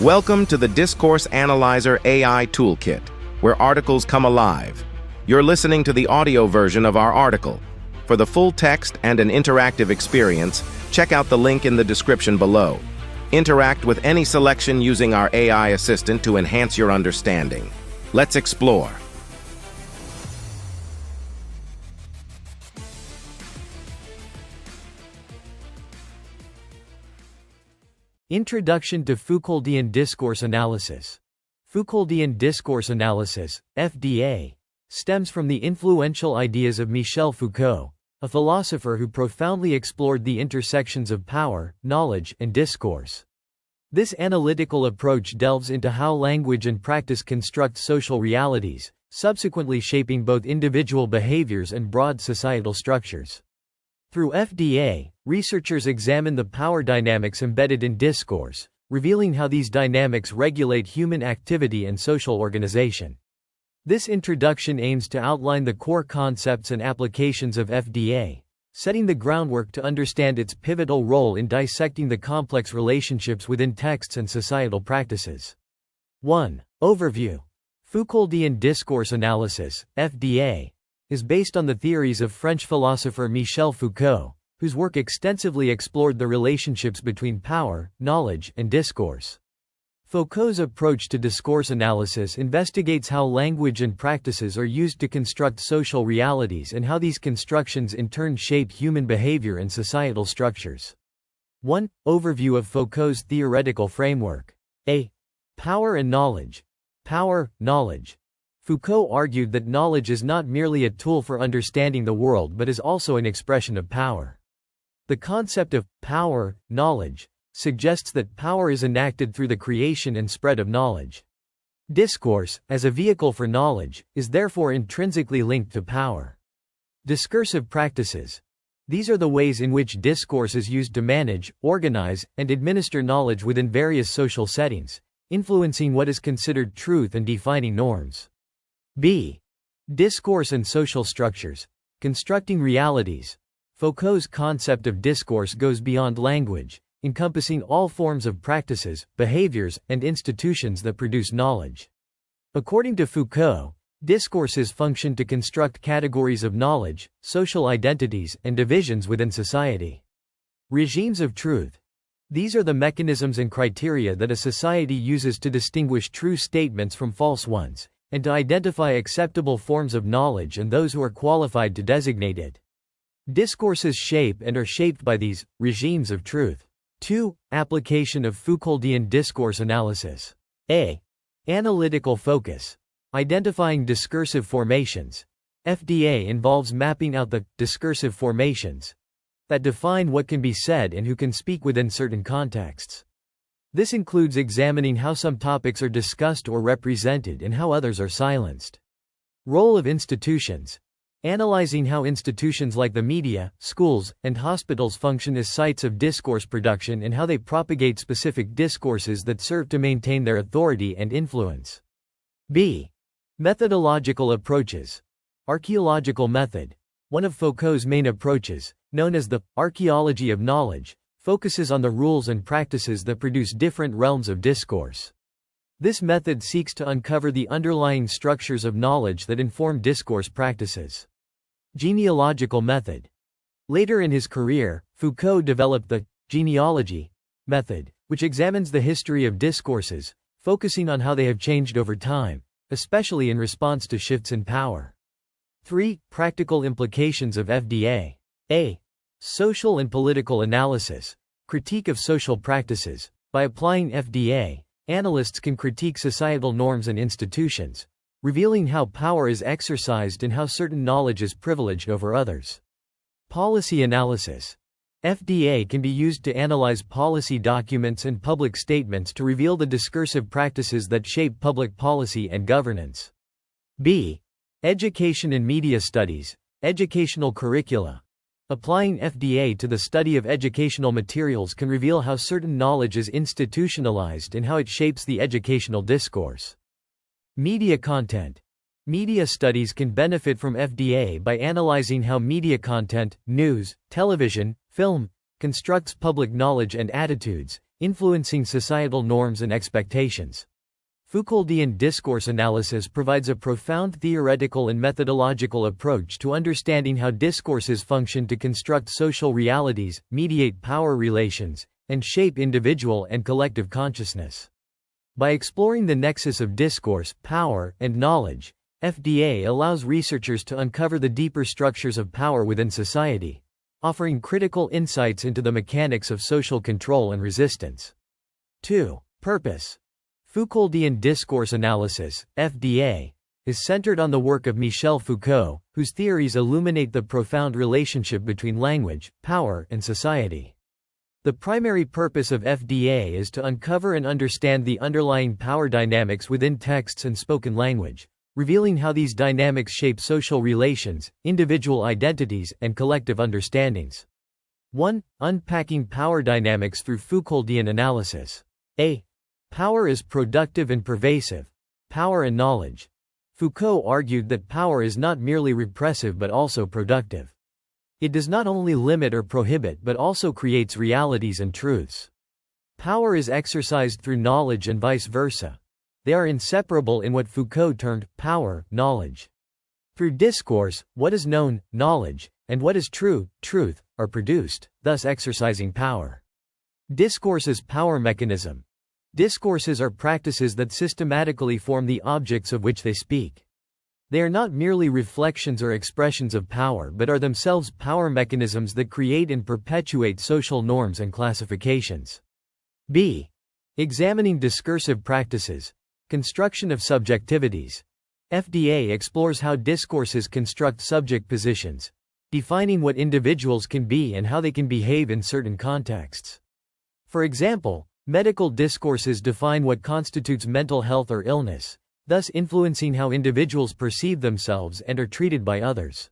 Welcome to the Discourse Analyzer AI Toolkit, where articles come alive. You're listening to the audio version of our article. For the full text and an interactive experience, check out the link in the description below. Interact with any selection using our AI assistant to enhance your understanding. Let's explore. Introduction to Foucauldian Discourse Analysis. Foucauldian Discourse Analysis, FDA, stems from the influential ideas of Michel Foucault, a philosopher who profoundly explored the intersections of power, knowledge, and discourse. This analytical approach delves into how language and practice construct social realities, subsequently shaping both individual behaviors and broad societal structures. Through FDA, researchers examine the power dynamics embedded in discourse, revealing how these dynamics regulate human activity and social organization. This introduction aims to outline the core concepts and applications of FDA, setting the groundwork to understand its pivotal role in dissecting the complex relationships within texts and societal practices. 1. Overview. Foucauldian Discourse Analysis, FDA, is based on the theories of French philosopher Michel Foucault, whose work extensively explored the relationships between power, knowledge, and discourse. Foucault's approach to discourse analysis investigates how language and practices are used to construct social realities and how these constructions in turn shape human behavior and societal structures. 1. Overview of Foucault's theoretical framework. A. Power and knowledge. Power, knowledge. Foucault argued that knowledge is not merely a tool for understanding the world but is also an expression of power. The concept of power, knowledge, suggests that power is enacted through the creation and spread of knowledge. Discourse, as a vehicle for knowledge, is therefore intrinsically linked to power. Discursive practices. These are the ways in which discourse is used to manage, organize, and administer knowledge within various social settings, influencing what is considered truth and defining norms. B. Discourse and social structures. Constructing realities. Foucault's concept of discourse goes beyond language, encompassing all forms of practices, behaviors, and institutions that produce knowledge. According to Foucault, discourses function to construct categories of knowledge, social identities, and divisions within society. Regimes of truth. These are the mechanisms and criteria that a society uses to distinguish true statements from false ones, and to identify acceptable forms of knowledge and those who are qualified to designate it. Discourses shape and are shaped by these regimes of truth. 2. Application of Foucauldian discourse analysis. A. Analytical focus. Identifying discursive formations. FDA involves mapping out the discursive formations that define what can be said and who can speak within certain contexts. This includes examining how some topics are discussed or represented and how others are silenced. Role of institutions. Analyzing how institutions like the media, schools, and hospitals function as sites of discourse production and how they propagate specific discourses that serve to maintain their authority and influence. B. Methodological approaches. Archaeological method. One of Foucault's main approaches, known as the archaeology of knowledge, focuses on the rules and practices that produce different realms of discourse. This method seeks to uncover the underlying structures of knowledge that inform discourse practices. Genealogical method. Later in his career, Foucault developed the genealogy method, which examines the history of discourses, focusing on how they have changed over time, especially in response to shifts in power. 3. Practical implications of FDA. A. Social and political analysis. Critique of social practices. By applying FDA, analysts can critique societal norms and institutions, revealing how power is exercised and how certain knowledge is privileged over others. Policy analysis. FDA can be used to analyze policy documents and public statements to reveal the discursive practices that shape public policy and governance. B. Education and media studies. Educational curricula. Applying FDA to the study of educational materials can reveal how certain knowledge is institutionalized and how it shapes the educational discourse. Media content. Media studies can benefit from FDA by analyzing how media content, news, television, film, constructs public knowledge and attitudes, influencing societal norms and expectations. Foucauldian discourse analysis provides a profound theoretical and methodological approach to understanding how discourses function to construct social realities, mediate power relations, and shape individual and collective consciousness. By exploring the nexus of discourse, power, and knowledge, FDA allows researchers to uncover the deeper structures of power within society, offering critical insights into the mechanics of social control and resistance. 2. Purpose. Foucauldian Discourse Analysis, FDA, is centered on the work of Michel Foucault, whose theories illuminate the profound relationship between language, power, and society. The primary purpose of FDA is to uncover and understand the underlying power dynamics within texts and spoken language, revealing how these dynamics shape social relations, individual identities, and collective understandings. 1. Unpacking power dynamics through Foucauldian analysis. A. Power is productive and pervasive. Power and knowledge. Foucault argued that power is not merely repressive but also productive. It does not only limit or prohibit but also creates realities and truths. Power is exercised through knowledge and vice versa. They are inseparable in what Foucault termed power, knowledge. Through discourse, what is known, knowledge, and what is true, truth, are produced, thus exercising power. Discourse as power mechanism. Discourses are practices that systematically form the objects of which they speak. They are not merely reflections or expressions of power but are themselves power mechanisms that create and perpetuate social norms and classifications. B. Examining discursive practices. Construction of subjectivities. FDA explores how discourses construct subject positions, defining what individuals can be and how they can behave in certain contexts. For example, medical discourses define what constitutes mental health or illness, thus influencing how individuals perceive themselves and are treated by others.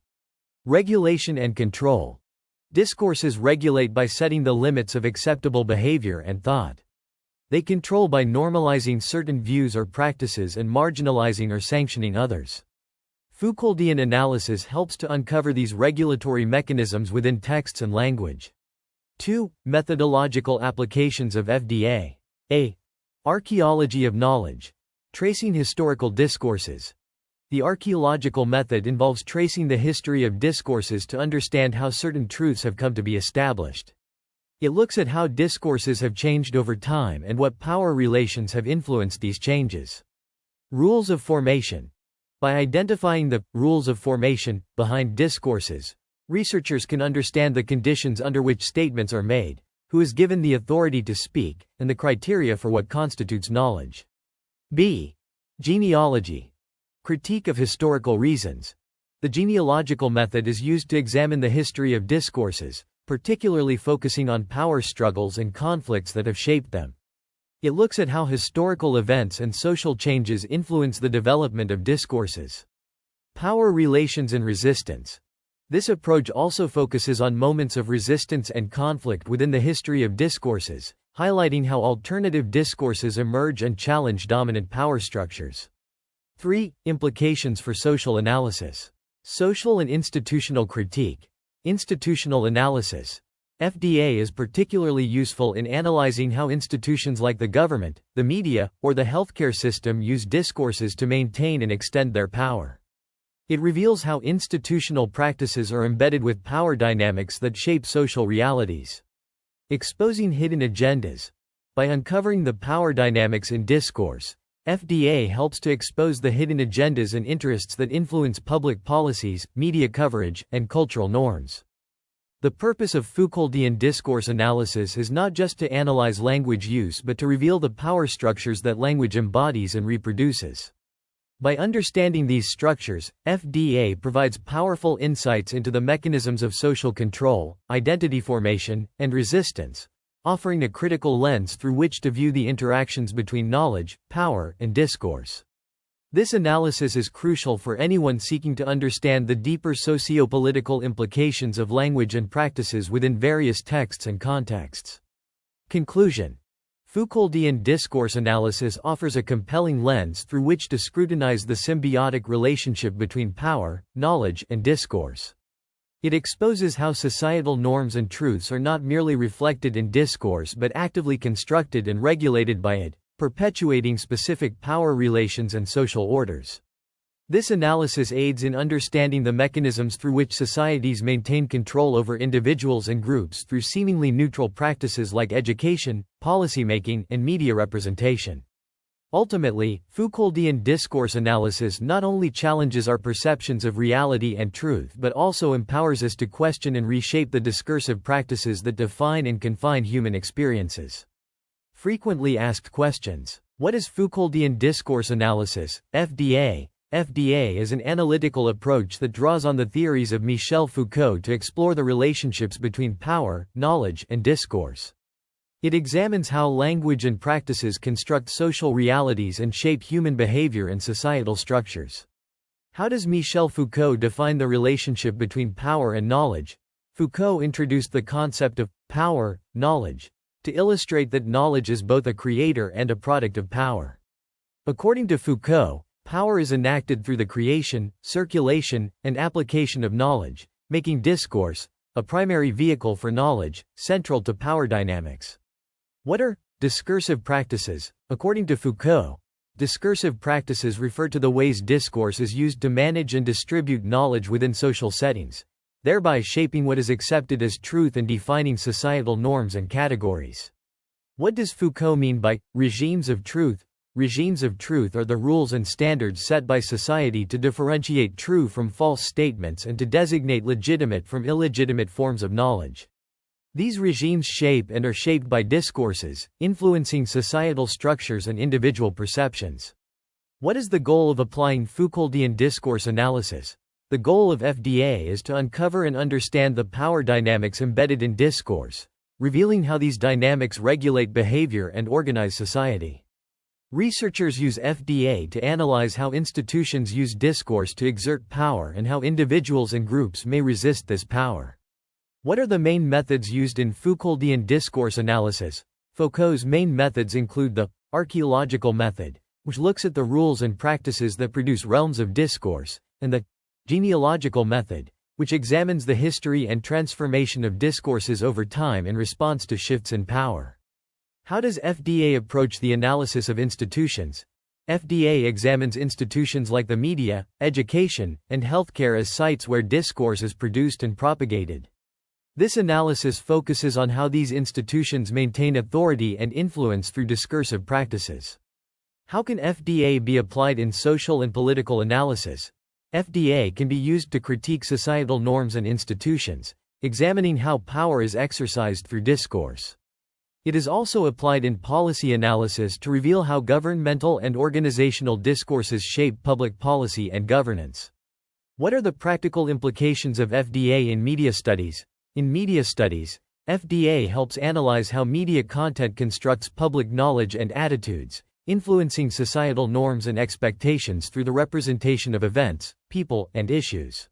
Regulation and control. Discourses regulate by setting the limits of acceptable behavior and thought. They control by normalizing certain views or practices and marginalizing or sanctioning others. Foucauldian analysis helps to uncover these regulatory mechanisms within texts and language. 2. Methodological applications of FDA. A. Archaeology of knowledge. Tracing historical discourses. The archaeological method involves tracing the history of discourses to understand how certain truths have come to be established. It looks at how discourses have changed over time and what power relations have influenced these changes. Rules of formation. By identifying the rules of formation behind discourses, researchers can understand the conditions under which statements are made, who is given the authority to speak, and the criteria for what constitutes knowledge. B. Genealogy. Critique of historical reasons. The genealogical method is used to examine the history of discourses, particularly focusing on power struggles and conflicts that have shaped them. It looks at how historical events and social changes influence the development of discourses. Power relations and resistance. This approach also focuses on moments of resistance and conflict within the history of discourses, highlighting how alternative discourses emerge and challenge dominant power structures. 3. Implications for social analysis. Social and institutional critique. Institutional analysis. FDA is particularly useful in analyzing how institutions like the government, the media, or the healthcare system use discourses to maintain and extend their power. It reveals how institutional practices are embedded with power dynamics that shape social realities. Exposing hidden agendas. By uncovering the power dynamics in discourse, FDA helps to expose the hidden agendas and interests that influence public policies, media coverage, and cultural norms. The purpose of Foucauldian discourse analysis is not just to analyze language use but to reveal the power structures that language embodies and reproduces. By understanding these structures, FDA provides powerful insights into the mechanisms of social control, identity formation, and resistance, offering a critical lens through which to view the interactions between knowledge, power, and discourse. This analysis is crucial for anyone seeking to understand the deeper socio-political implications of language and practices within various texts and contexts. Conclusion. Foucauldian discourse analysis offers a compelling lens through which to scrutinize the symbiotic relationship between power, knowledge, and discourse. It exposes how societal norms and truths are not merely reflected in discourse but actively constructed and regulated by it, perpetuating specific power relations and social orders. This analysis aids in understanding the mechanisms through which societies maintain control over individuals and groups through seemingly neutral practices like education, policymaking, and media representation. Ultimately, Foucauldian discourse analysis not only challenges our perceptions of reality and truth but also empowers us to question and reshape the discursive practices that define and confine human experiences. Frequently asked questions. What is Foucauldian discourse analysis, FDA? FDA is an analytical approach that draws on the theories of Michel Foucault to explore the relationships between power, knowledge, and discourse. It examines how language and practices construct social realities and shape human behavior and societal structures. How does Michel Foucault define the relationship between power and knowledge? Foucault introduced the concept of power, knowledge, to illustrate that knowledge is both a creator and a product of power. According to Foucault, power is enacted through the creation, circulation, and application of knowledge, making discourse, a primary vehicle for knowledge, central to power dynamics. What are discursive practices? According to Foucault, discursive practices refer to the ways discourse is used to manage and distribute knowledge within social settings, thereby shaping what is accepted as truth and defining societal norms and categories. What does Foucault mean by regimes of truth? Regimes of truth are the rules and standards set by society to differentiate true from false statements and to designate legitimate from illegitimate forms of knowledge. These regimes shape and are shaped by discourses, influencing societal structures and individual perceptions. What is the goal of applying Foucauldian discourse analysis? The goal of FDA is to uncover and understand the power dynamics embedded in discourse, revealing how these dynamics regulate behavior and organize society. Researchers use FDA to analyze how institutions use discourse to exert power and how individuals and groups may resist this power. What are the main methods used in Foucauldian discourse analysis? Foucault's main methods include the archaeological method, which looks at the rules and practices that produce realms of discourse, and the genealogical method, which examines the history and transformation of discourses over time in response to shifts in power. How does FDA approach the analysis of institutions? FDA examines institutions like the media, education, and healthcare as sites where discourse is produced and propagated. This analysis focuses on how these institutions maintain authority and influence through discursive practices. How can FDA be applied in social and political analysis? FDA can be used to critique societal norms and institutions, examining how power is exercised through discourse. It is also applied in policy analysis to reveal how governmental and organizational discourses shape public policy and governance. What are the practical implications of FDA in media studies? In media studies, FDA helps analyze how media content constructs public knowledge and attitudes, influencing societal norms and expectations through the representation of events, people, and issues.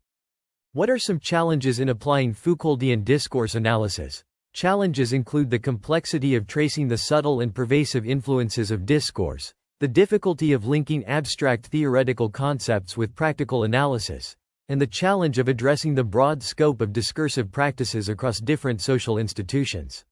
What are some challenges in applying Foucauldian discourse analysis? Challenges include the complexity of tracing the subtle and pervasive influences of discourse, the difficulty of linking abstract theoretical concepts with practical analysis, and the challenge of addressing the broad scope of discursive practices across different social institutions.